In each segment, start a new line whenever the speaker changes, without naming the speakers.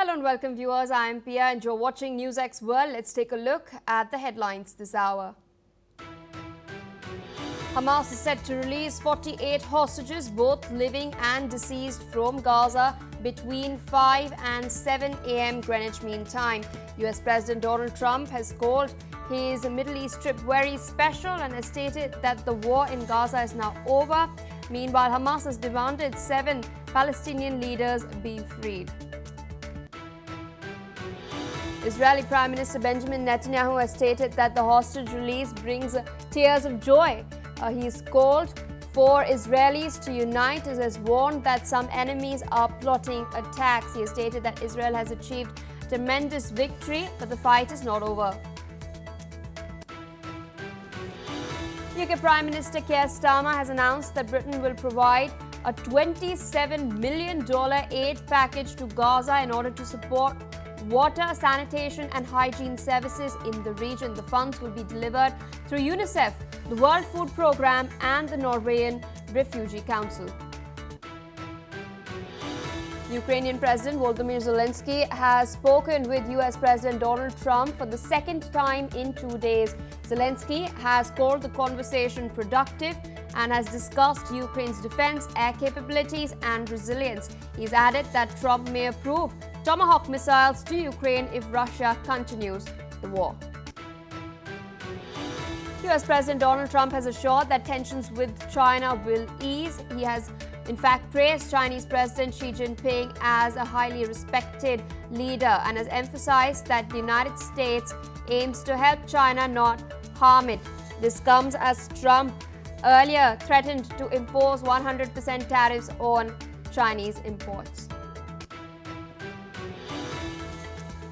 Hello and welcome viewers, I am Pia and you're watching NewsX World. Let's take a look at the headlines this hour. Hamas is set to release 48 hostages, both living and deceased, from Gaza between 5 and 7 a.m. Greenwich Mean Time. US President Donald Trump has called his Middle East trip very special and has stated that the war in Gaza is now over. Meanwhile, Hamas has demanded 7 Palestinian leaders be freed. Israeli Prime Minister Benjamin Netanyahu has stated that the hostage release brings tears of joy. He's called for Israelis to unite and has warned that some enemies are plotting attacks. He has stated that Israel has achieved tremendous victory, but the fight is not over. UK Prime Minister Keir Starmer has announced that Britain will provide a $27 million aid package to Gaza in order to support water, sanitation and hygiene services in the region. The funds will be delivered through UNICEF, the World Food Programme and the Norwegian Refugee Council. Ukrainian President Volodymyr Zelensky has spoken with US President Donald Trump for the second time in 2 days. Zelensky has called the conversation productive and has discussed Ukraine's defense, air capabilities and resilience. He's added that Trump may approve Tomahawk missiles to Ukraine if Russia continues the war. US President Donald Trump has assured that tensions with China will ease. He has in fact praised Chinese President Xi Jinping as a highly respected leader and has emphasized that the United States aims to help China, not harm it. This comes as Trump earlier threatened to impose 100% tariffs on Chinese imports.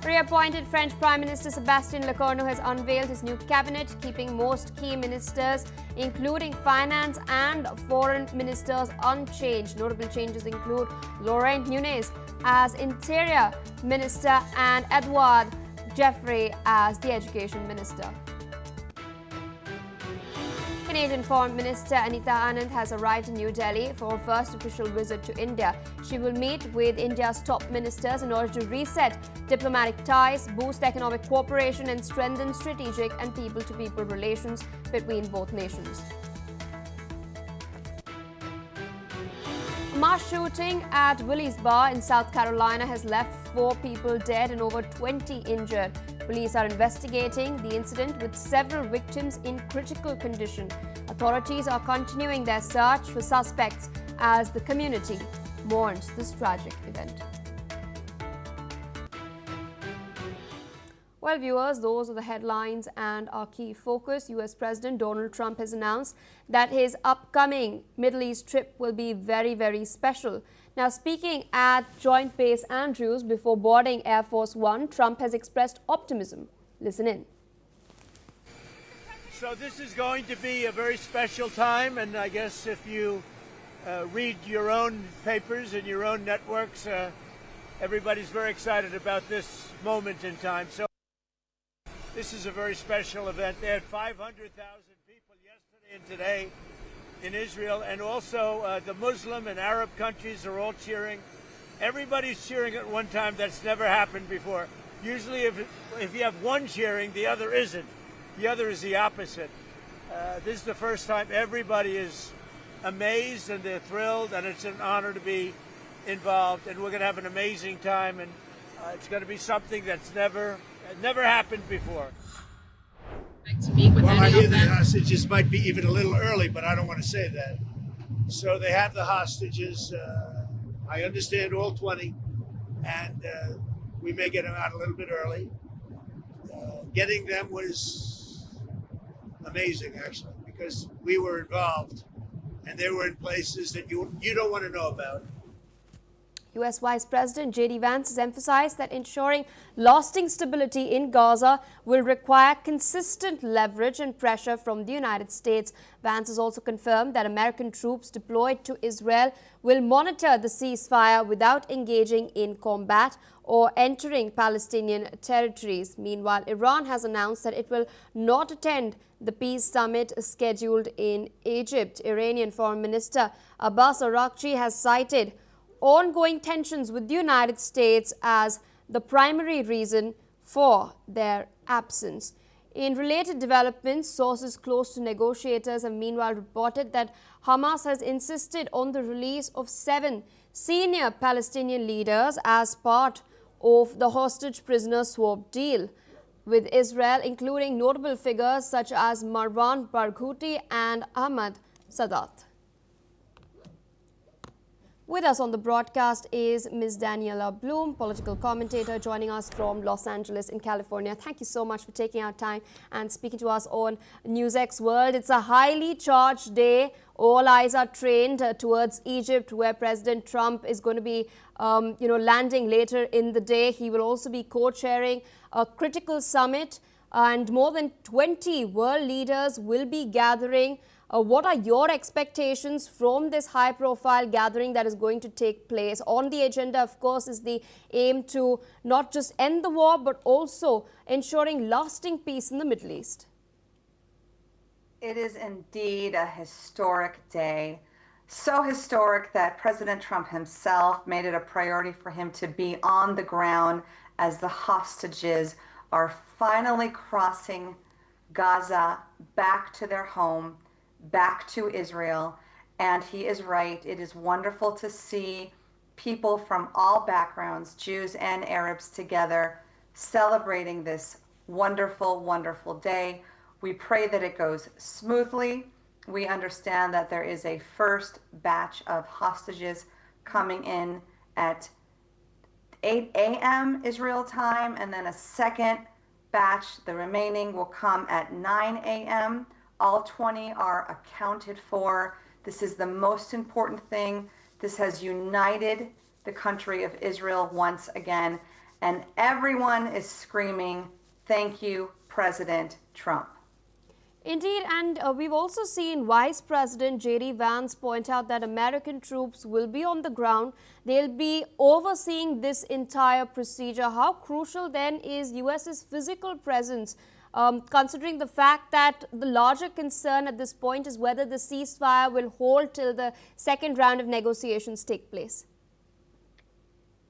Reappointed French Prime Minister Sébastien Lecornu has unveiled his new cabinet, keeping most key ministers, including finance and foreign ministers, unchanged. Notable changes include Laurent Nunez as Interior Minister and Edouard Jeffrey as the Education Minister. Canadian Foreign Minister Anita Anand has arrived in New Delhi for her first official visit to India. She will meet with India's top ministers in order to reset diplomatic ties, boost economic cooperation and strengthen strategic and people-to-people relations between both nations. A mass shooting at Willie's Bar in South Carolina has left 4 people dead and over 20 injured. Police are investigating the incident with several victims in critical condition. Authorities are continuing their search for suspects as the community mourns this tragic event. Well, viewers, those are the headlines and our key focus. US President Donald Trump has announced that his upcoming Middle East trip will be very, very special. Now, speaking at Joint Base Andrews before boarding Air Force One, Trump has expressed optimism. Listen in.
So this is going to be a very special time, and I guess if you read your own papers and your own networks, everybody's very excited about this moment in time. So this is a very special event. They had 500,000 people yesterday and today in Israel, and also the Muslim and Arab countries are all cheering. Everybody's cheering at one time. That's never happened before. Usually if you have one cheering, the other isn't. The other is the opposite. This is the first time everybody is amazed and they're thrilled, and it's an honor to be involved, and we're going to have an amazing time, and it's going to be something that's never happened before.
To meet with
well, I
any
hear
of
the
them?
hostages might be even a little early, but I don't want to say that. So they have the hostages. I understand all 20, and we may get them out a little bit early. Getting them was amazing, actually, because we were involved, and they were in places that you don't want to know about.
US Vice President J.D. Vance has emphasized that ensuring lasting stability in Gaza will require consistent leverage and pressure from the United States. Vance has also confirmed that American troops deployed to Israel will monitor the ceasefire without engaging in combat or entering Palestinian territories. Meanwhile, Iran has announced that it will not attend the peace summit scheduled in Egypt. Iranian Foreign Minister Abbas Araghchi has cited ongoing tensions with the United States as the primary reason for their absence. In related developments, sources close to negotiators have meanwhile reported that Hamas has insisted on the release of 7 senior Palestinian leaders as part of the hostage prisoner swap deal with Israel, including notable figures such as Marwan Barghouti and Ahmad Sadat. With us on the broadcast is Ms. Daniela Bloom, political commentator, joining us from Los Angeles in California. Thank you so much for taking our time and speaking to us on NewsX World. It's a highly charged day. All eyes are trained towards Egypt, where President Trump is going to be, landing later in the day. He will also be co-chairing a critical summit, and more than 20 world leaders will be gathering. What are your expectations from this high-profile gathering that is going to take place? On the agenda, of course, is the aim to not just end the war, but also ensuring lasting peace in the Middle East.
It is indeed a historic day. So historic that President Trump himself made it a priority for him to be on the ground as the hostages are finally crossing Gaza back to their home, back to Israel. And he is right. It is wonderful to see people from all backgrounds, Jews and Arabs, together celebrating this wonderful, wonderful day. We pray that it goes smoothly. We understand that there is a first batch of hostages coming in at 8 a.m. Israel time, and then a second batch, the remaining, will come at 9 a.m. All 20 are accounted for. This is the most important thing. This has united the country of Israel once again, and everyone is screaming, "Thank you, President Trump."
Indeed, and we've also seen Vice President J.D. Vance point out that American troops will be on the ground. They'll be overseeing this entire procedure. How crucial then is U.S.'s physical presence, considering the fact that the larger concern at this point is whether the ceasefire will hold till the second round of negotiations take place?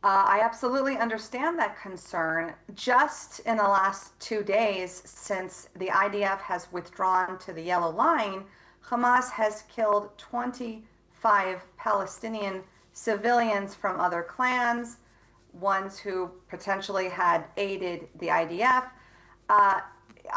I absolutely understand that concern. Just in the last 2 days, since the IDF has withdrawn to the yellow line, Hamas has killed 25 Palestinian civilians from other clans, ones who potentially had aided the IDF.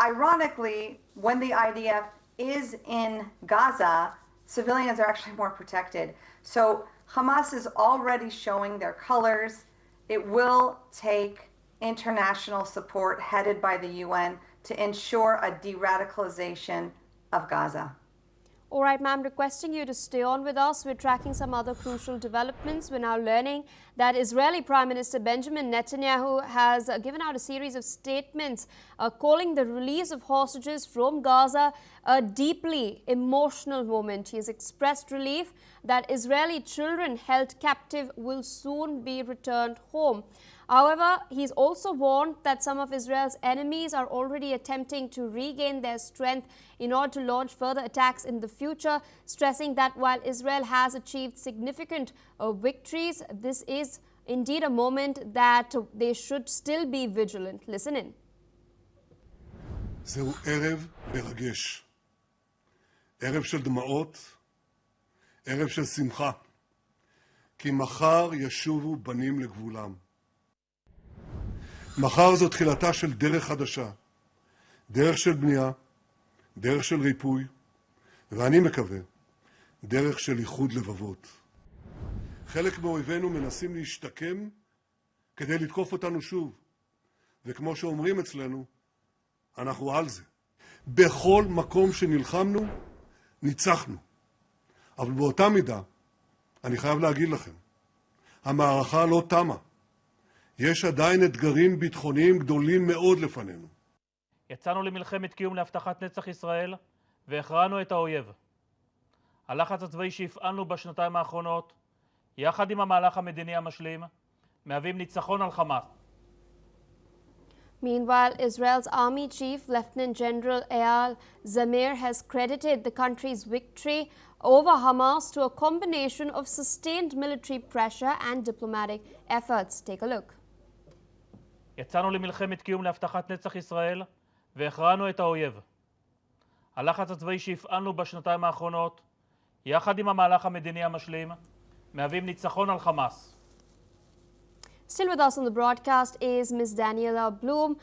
Ironically, when the IDF is in Gaza, civilians are actually more protected. So Hamas is already showing their colors. It will take international support headed by the UN to ensure a de-radicalization of Gaza.
All right, ma'am, requesting you to stay on with us. We're tracking some other crucial developments. We're now learning that Israeli Prime Minister Benjamin Netanyahu has given out a series of statements calling the release of hostages from Gaza a deeply emotional moment. He has expressed relief that Israeli children held captive will soon be returned home. However, he's also warned that some of Israel's enemies are already attempting to regain their strength in order to launch further attacks in the future, stressing that while Israel has achieved significant victories, this is indeed a moment that they should still be vigilant. Listen in.
זהו ערב מרגש. ערב של דמעות, ערב של שמחה. כי מחר ישובו בנים לגבולם. מחר זו תחילתה של דרך חדשה, דרך של בנייה, דרך של ריפוי, ואני מקווה, דרך של איחוד לבבות. חלק מאויבינו מנסים להשתקם כדי לתקוף אותנו שוב, וכמו שאומרים אצלנו, אנחנו על זה. בכל מקום שנלחמנו, ניצחנו. אבל באותה מידה, אני חייב להגיד לכם, המערכה לא תמה. יש עדיין אתגרים ביטחוניים גדולים מאוד לפנינו.
יצאנו למלחמת קיום להבטחת נצח ישראל והכרענו את האויב. הלחץ הצבאי שהפעלנו בשנתיים האחרונות, יחד עם המהלך המדיני המשלים, מהווים ניצחון על חמאס.
Meanwhile, Israel's army chief, Lieutenant General Eyal Zamir, has credited the country's victory over Hamas to a combination of sustained military pressure and diplomatic efforts. Take a look.
יצאנו למלחמת קיום להבטחת נצח ישראל והכרענו את האויב. הלחץ הצבאי שהפעלנו בשנתיים האחרונות, יחד עם המהלך המדיני המשלים, מהווים ניצחון על חמאס.
Still with us on the broadcast is Ms. Daniela Bloom.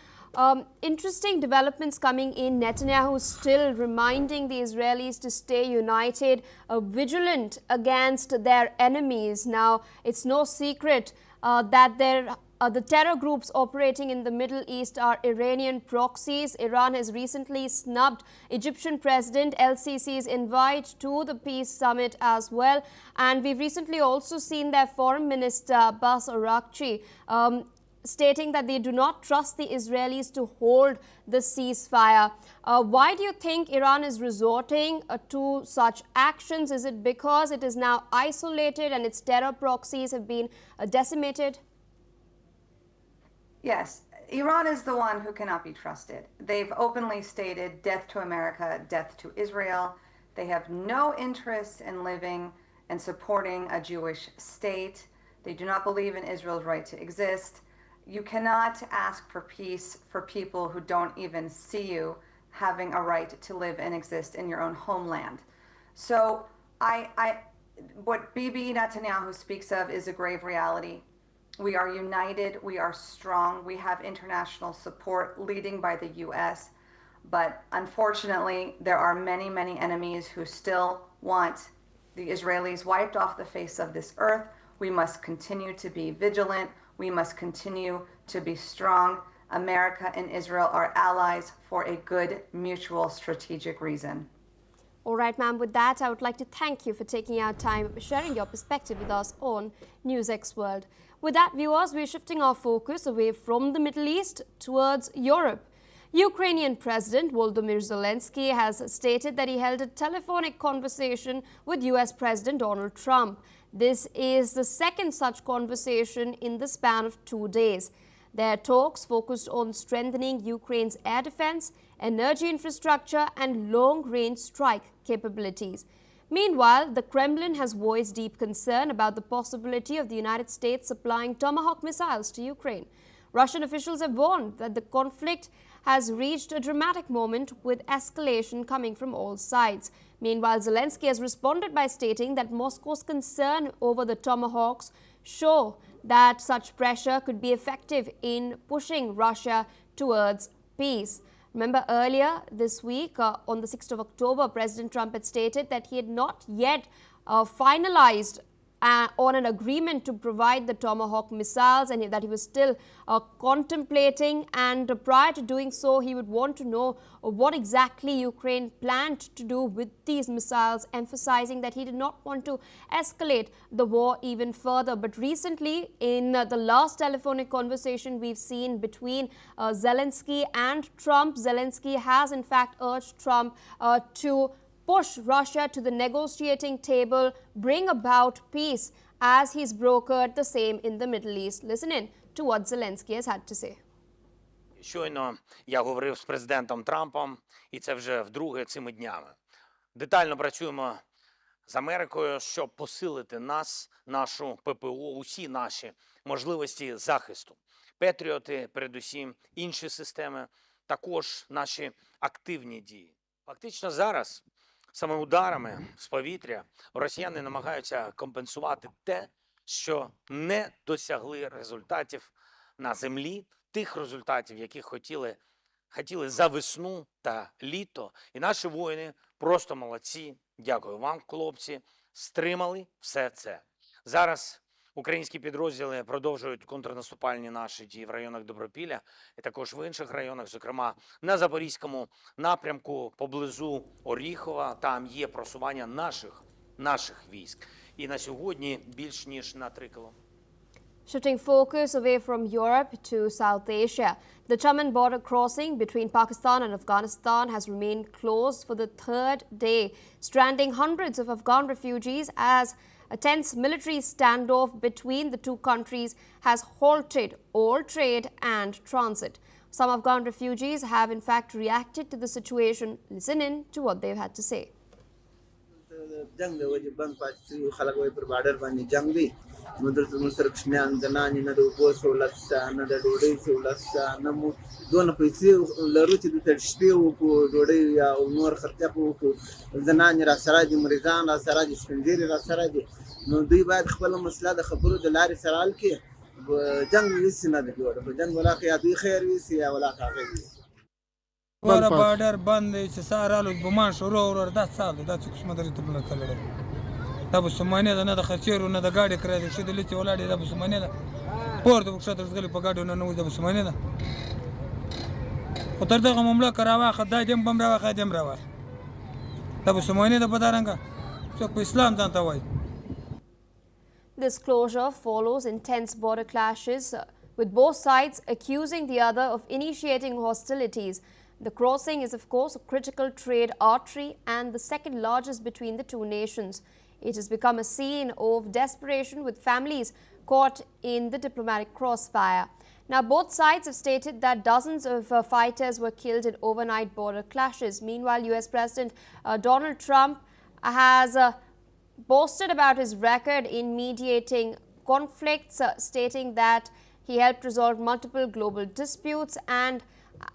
Interesting developments coming in. Netanyahu still reminding the Israelis to stay united, vigilant against their enemies. Now, it's no secret that the terror groups operating in the Middle East are Iranian proxies. Iran has recently snubbed Egyptian President El-Sisi's invite to the peace summit as well. And we've recently also seen their foreign minister, Abbas Araghchi, stating that they do not trust the Israelis to hold the ceasefire. Why do you think Iran is resorting to such actions? Is it because it is now isolated and its terror proxies have been decimated?
Yes, Iran is the one who cannot be trusted. They've openly stated death to America, death to Israel. They have no interest in living and supporting a Jewish state. They do not believe in Israel's right to exist. You cannot ask for peace for people who don't even see you having a right to live and exist in your own homeland. So what Bibi Netanyahu speaks of is a grave reality. We are united, we are strong, we have international support leading by the US, but unfortunately there are many, many enemies who still want the Israelis wiped off the face of this earth. We must continue to be vigilant, we must continue to be strong. America and Israel are allies for a good mutual strategic reason.
All right, ma'am, with that, I would like to thank you for taking our time, sharing your perspective with us on NewsX World. With that, viewers, we're shifting our focus away from the Middle East towards Europe. Ukrainian President Volodymyr Zelensky has stated that he held a telephonic conversation with US President Donald Trump. This is the second such conversation in the span of 2 days. Their talks focused on strengthening Ukraine's air defense, energy infrastructure, and long-range strike capabilities. Meanwhile, the Kremlin has voiced deep concern about the possibility of the United States supplying Tomahawk missiles to Ukraine. Russian officials have warned that the conflict has reached a dramatic moment with escalation coming from all sides. Meanwhile, Zelensky has responded by stating that Moscow's concern over the Tomahawks show that such pressure could be effective in pushing Russia towards peace. Remember, earlier this week, on the 6th of October, President Trump had stated that he had not yet finalized on an agreement to provide the Tomahawk missiles, and that he was still contemplating, and prior to doing so, he would want to know what exactly Ukraine planned to do with these missiles, emphasizing that he did not want to escalate the war even further. But recently, in the last telephonic conversation we've seen between Zelensky and Trump, Zelensky has in fact urged Trump to push Russia to the negotiating table, bring about peace, as he's brokered the same in the Middle East. Listen in to what Zelensky has had to say.
Щойно я говорив з президентом Трампом, і це вже вдруге цими днями. Детально працюємо з Америкою, щоб посилити нас, нашу ППО, усі наші можливості захисту. Петріоти, передусім, інші системи, також наші активні дії. Фактично зараз саме ударами з повітря росіяни намагаються компенсувати те, що не досягли результатів на землі, тих результатів, які хотіли за весну та літо. І наші воїни просто молодці. Дякую вам, хлопці, стримали все це. Зараз українські підрозділи продовжують контрнаступальні наші дії в районах Добропілля і також в інших районах, зокрема на Запорізькому напрямку поблизу Оріхова. Там є просування наших військ. І на сьогодні більш ніж на 3 кілометри.
Shifting focus away from Europe to South Asia, the Chaman border crossing between Pakistan and Afghanistan has remained closed for the 3rd day, stranding hundreds of Afghan refugees as a tense military standoff between the two countries has halted all trade and transit. Some Afghan refugees have in fact reacted to the situation. Listen in to what they've had to say.
जंग वजह बंद पास खलक वही पर border बनी जंग भी نو دلته موږ سره کوچنیان زنانې نه د اوبو سهولت شته، نه د ډوډۍ سهولت شته، نه مو دونه پیسې لرو چې دلته شپې وکړو، ډوډۍ یا نور خرچه په وکړو. زنانې راسره دي، مریضان راسره دي، سپین ږیري راسره دي. نو دوی باید خپله مسله د خبرو د لارې سره حل کړي. جنګ هېڅ نه ده جوړه، په جنګ ولاکه یا دوی خیر ویسي یا ولاکه هغه ویسي.
واره بارډر بند دی چې سهار رالو بمان شروع ورور دا څه دی، دا څه قسمه درې ته بله تللی دا به سمانې ده، نه د خرچېرو نه د ګاډي کرایه ده، ښه د لیڅې ولاړې دا به سمانې ده، پورته به کښته ورځغلي په ګاډیو نه ننوځي دا به سمانې ده. خو تر دغه معامله که راواخه دا دې هم راواخه دې هم راواخه دا به سمانې ده په دا رنګه څوک په اسلام ځان ته وایي.
This closure follows intense border clashes, with both sides accusing the other of initiating hostilities. The crossing is, of course, a critical trade artery and the second largest between the two nations. It has become a scene of desperation, with families caught in the diplomatic crossfire. Now, both sides have stated that dozens of fighters were killed in overnight border clashes. Meanwhile, US President Donald Trump has boasted about his record in mediating conflicts, stating that he helped resolve multiple global disputes and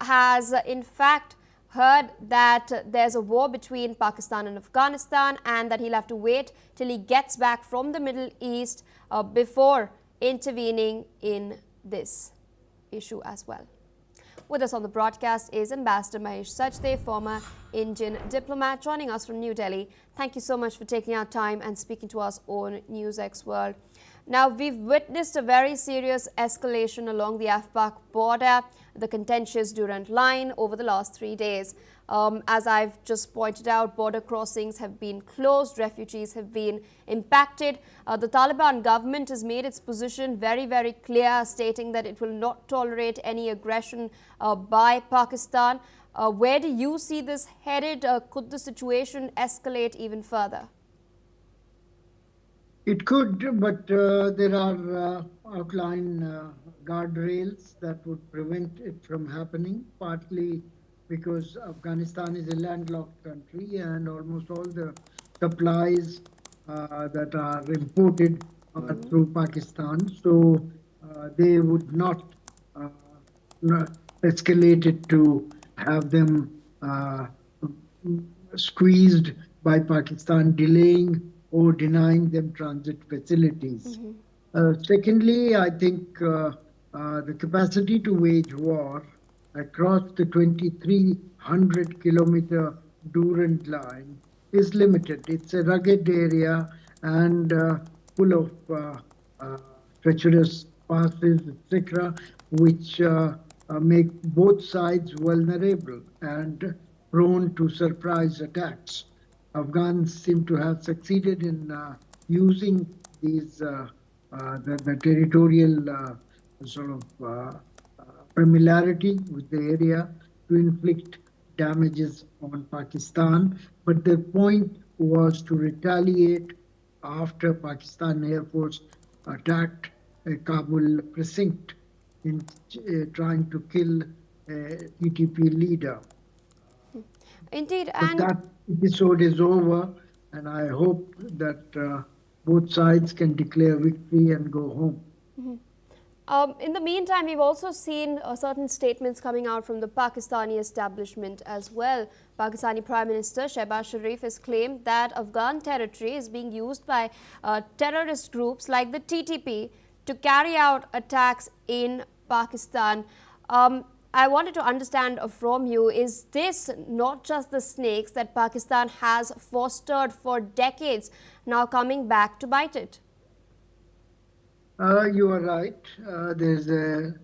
has in fact heard that there's a war between Pakistan and Afghanistan and that he'll have to wait till he gets back from the Middle East before intervening in this issue as well. With us on the broadcast is Ambassador Mahesh Sachdev, former Indian diplomat, joining us from New Delhi. Thank you so much for taking our time and speaking to us on NewsX World. Now, we've witnessed a very serious escalation along the Af-Pak border, the contentious Durand Line, over the last 3 days. As I've just pointed out, border crossings have been closed, refugees have been impacted. The Taliban government has made its position very, very clear, stating that it will not tolerate any aggression by Pakistan. Where do you see this headed? Could the situation escalate even further?
It could, but there are outline guardrails that would prevent it from happening, partly because Afghanistan is a landlocked country and almost all the supplies that are imported are through Pakistan. So they would not escalate it to have them squeezed by Pakistan, delaying or denying them transit facilities. Secondly, I think the capacity to wage war across the 2,300-kilometer Durand Line is limited. It's a rugged area and full of treacherous passes, etc., which make both sides vulnerable and prone to surprise attacks. Afghans seem to have succeeded in using these the territorial sort of familiarity with the area to inflict damages on Pakistan. But the point was to retaliate after Pakistan Air Force attacked a Kabul precinct in trying to kill a TTP leader.
Indeed,
but
and
that episode is over, and I hope that both sides can declare victory and go home.
In the meantime, we've also seen certain statements coming out from the Pakistani establishment as well. Pakistani Prime Minister Shehbaz Sharif has claimed that Afghan territory is being used by terrorist groups like the TTP to carry out attacks in Pakistan. I wanted to understand from you, is this not just the snakes that Pakistan has fostered for decades now coming back to bite it?
You are right. There's a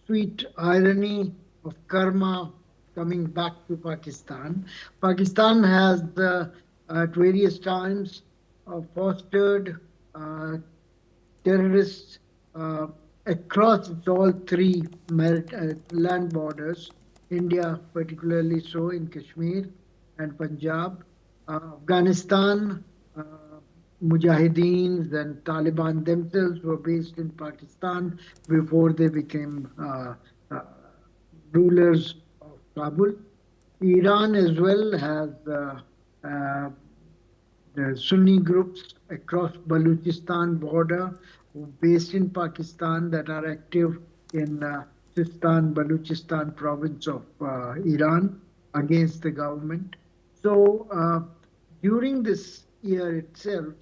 sweet irony of karma coming back to Pakistan. Pakistan has at various times fostered terrorists across all three land borders, India particularly so in Kashmir and Punjab, Afghanistan, Mujahideens and Taliban themselves were based in Pakistan before they became rulers of Kabul. Iran as well has the Sunni groups across Balochistan border, based in Pakistan that are active in Sistan, Baluchistan province of Iran against the government. So during this year itself,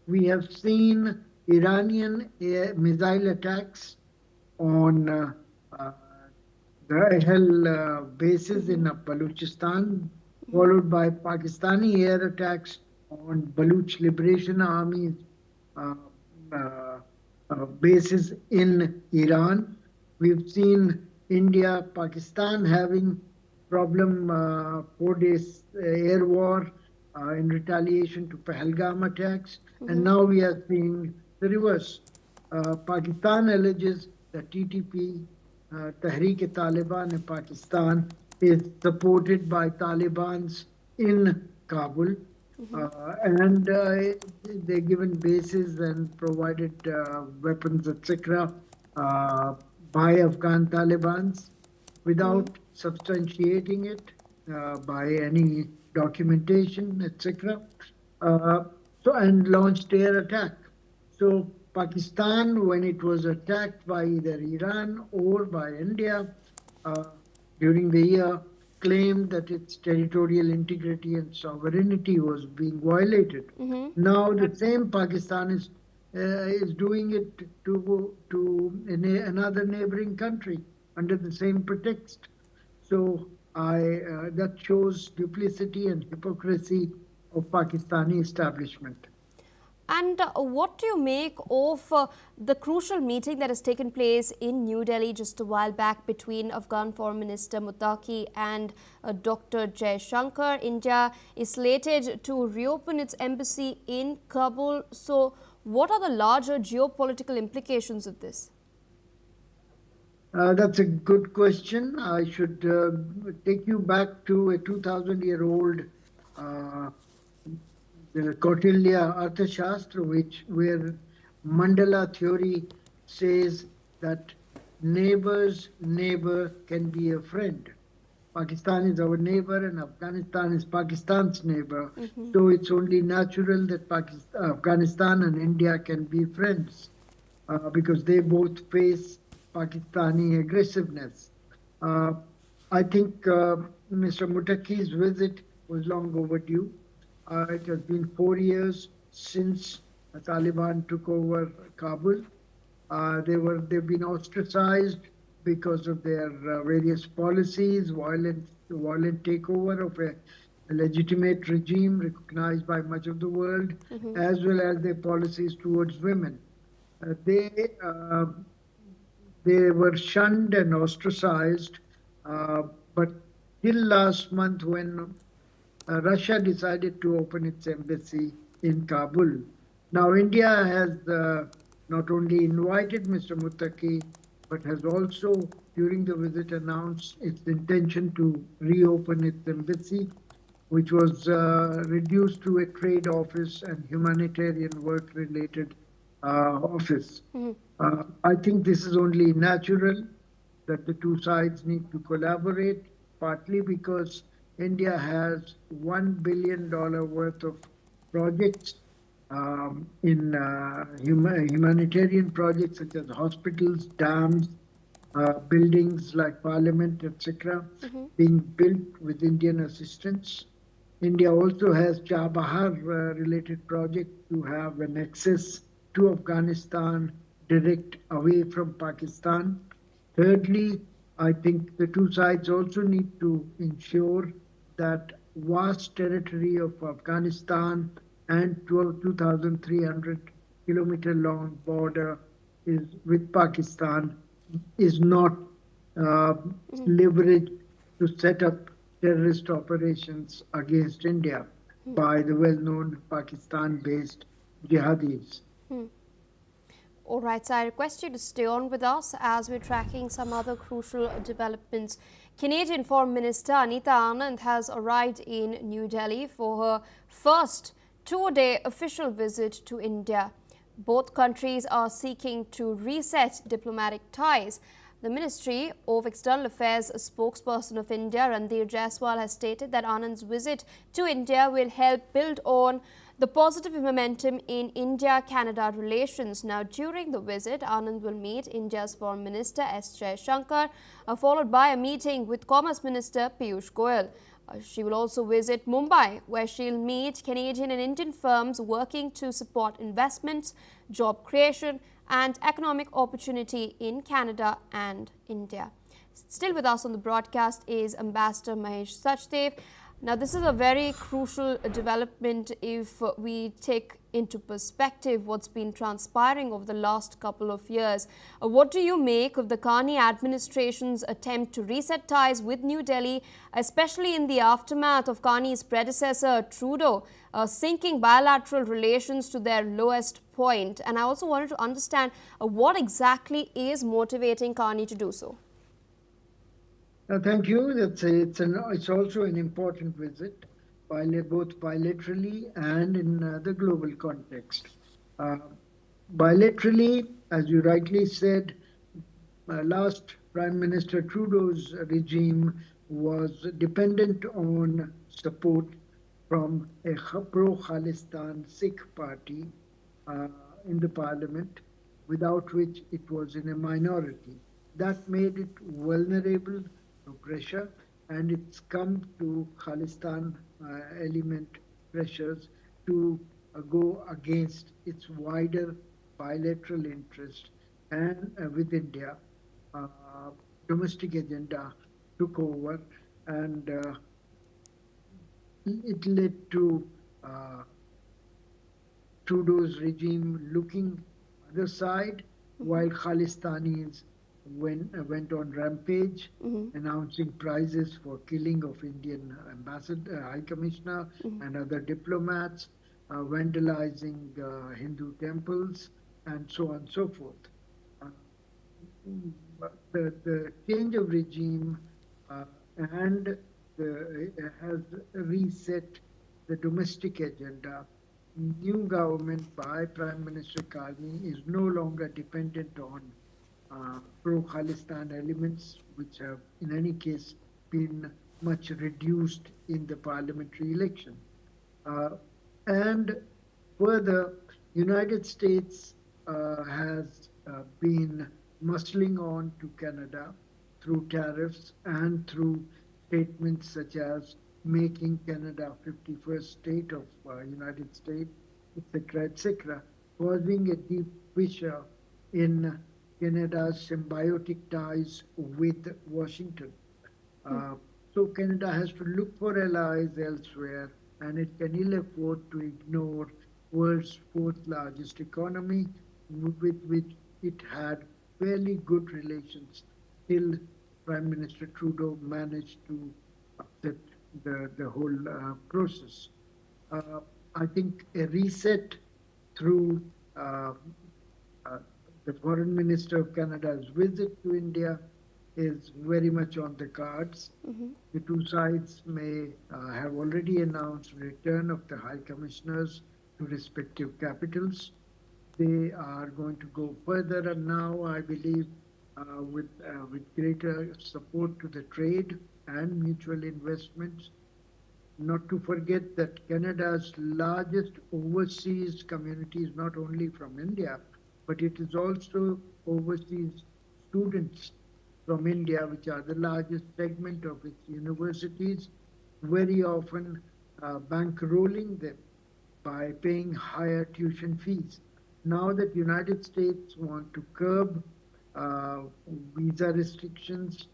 we have seen Iranian missile attacks on the Ahel bases in Balochistan, followed by Pakistani air attacks on Baluch Liberation Army's bases in Iran. We've seen India, Pakistan having problem 4 days air war in retaliation to Pahalgam attacks. And now we are seeing the reverse. Pakistan alleges that TTP, Tehreek-e-Taliban in Pakistan, is supported by Talibans in Kabul. And they're given bases and provided weapons, etc., by Afghan Talibans without substantiating it by any documentation, etc. And launched air attack. So Pakistan, when it was attacked by either Iran or by India during the year, claimed that its territorial integrity and sovereignty was being violated. Now the same Pakistan is doing it to another neighboring country under the same pretext. So that shows duplicity and hypocrisy of Pakistani establishment.
And what do you make of the crucial meeting that has taken place in New Delhi just a while back between Afghan Foreign Minister Muttaqi and Dr. Jaishankar? India is slated to reopen its embassy in Kabul. So what are the larger geopolitical implications of this?
That's a good question. I should take you back to a 2,000-year-old the Kautilya Arthashastra, where Mandala theory says that neighbor's neighbor can be a friend. Pakistan is our neighbor and Afghanistan is Pakistan's neighbor. So it's only natural that Afghanistan and India can be friends because they both face Pakistani aggressiveness. I think Mr. Muttaqi's visit was long overdue. It has been 4 years since the Taliban took over Kabul. They've been ostracized because of their various policies, violent takeover of a legitimate regime recognized by much of the world, as well as their policies towards women. They were shunned and ostracized, but till last month when Russia decided to open its embassy in Kabul. Now, India has not only invited Mr. Muttaqi, but has also, during the visit, announced its intention to reopen its embassy, which was reduced to a trade office and humanitarian work-related office. I think this is only natural that the two sides need to collaborate, partly because India has $1 billion worth of projects in humanitarian projects such as hospitals, dams, buildings like parliament, etc., being built with Indian assistance. India also has Chabahar related project to have an access to Afghanistan direct away from Pakistan. Thirdly, I think the two sides also need to ensure that vast territory of Afghanistan and 2,300 kilometer long border is with Pakistan is not leveraged to set up terrorist operations against India by the well-known Pakistan-based jihadis.
All right, so I request you to stay on with us as we're tracking some other crucial developments. Canadian Foreign Minister Anita Anand has arrived in New Delhi for her first 2-day official visit to India. Both countries are seeking to reset diplomatic ties. The Ministry of External Affairs spokesperson of India, Randhir Jaiswal, has stated that Anand's visit to India will help build on the positive momentum in India-Canada relations. Now, during the visit, Anand will meet India's Foreign Minister S. Jaishankar, followed by a meeting with Commerce Minister Piyush Goyal. She will also visit Mumbai, where she'll meet Canadian and Indian firms working to support investments, job creation and economic opportunity in Canada and India. Still with us on the broadcast is Ambassador Mahesh Sachdev. Now, this is a very crucial development if we take into perspective what's been transpiring over the last couple of years. What do you make of the Carney administration's attempt to reset ties with New Delhi, especially in the aftermath of Carney's predecessor Trudeau sinking bilateral relations to their lowest point? And I also wanted to understand what exactly is motivating Carney to do so.
Thank you. It's also an important visit, both bilaterally and in the global context. Bilaterally, as you rightly said, last Prime Minister Trudeau's regime was dependent on support from a pro-Khalistan Sikh party in the parliament, without which it was in a minority. That made it vulnerable to pressure, and it's come to Khalistan element pressures to go against its wider bilateral interest, and with India, domestic agenda took over, and it led to Trudeau's regime looking other side, while Khalistanis went on rampage, announcing prizes for killing of Indian ambassador, High Commissioner, and other diplomats, vandalizing Hindu temples, and so on and so forth. The change of regime and has reset the domestic agenda. New government by Prime Minister Carney is no longer dependent on pro-Khalistan elements, which have in any case been much reduced in the parliamentary election. And further, United States has been muscling on to Canada through tariffs and through statements such as making Canada 51st state of United States, etc., causing a deep fissure in Canada's symbiotic ties with Washington. So Canada has to look for allies elsewhere, and it can ill afford to ignore world's fourth largest economy, with which it had fairly good relations till Prime Minister Trudeau managed to upset the whole process. I think a reset through the Foreign Minister of Canada's visit to India is very much on the cards. The two sides may have already announced return of the High Commissioners to respective capitals. They are going to go further, and now I believe with greater support to the trade and mutual investments. Not to forget that Canada's largest overseas community is not only from India, but it is also overseas students from India, which are the largest segment of its universities, very often bankrolling them by paying higher tuition fees. Now that United States want to curb visa restrictions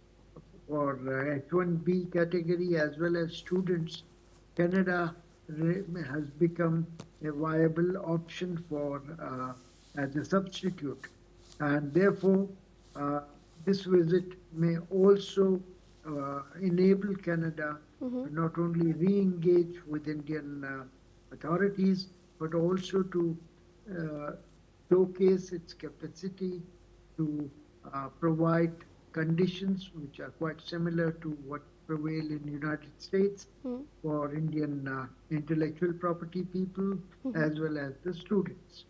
for H-1B category as well as students, Canada has become a viable option for as a substitute, and therefore this visit may also enable Canada to not only re-engage with Indian authorities, but also to showcase its capacity to provide conditions which are quite similar to what prevail in the United States for Indian intellectual property people as well as the students.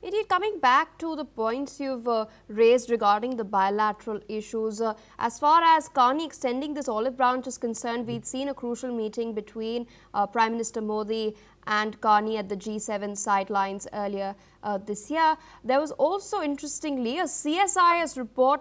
Indeed, coming back to the points you've raised regarding the bilateral issues, as far as Carney extending this olive branch is concerned, we'd seen a crucial meeting between Prime Minister Modi and Carney at the G7 sidelines earlier this year. There was also, interestingly, a CSIS report that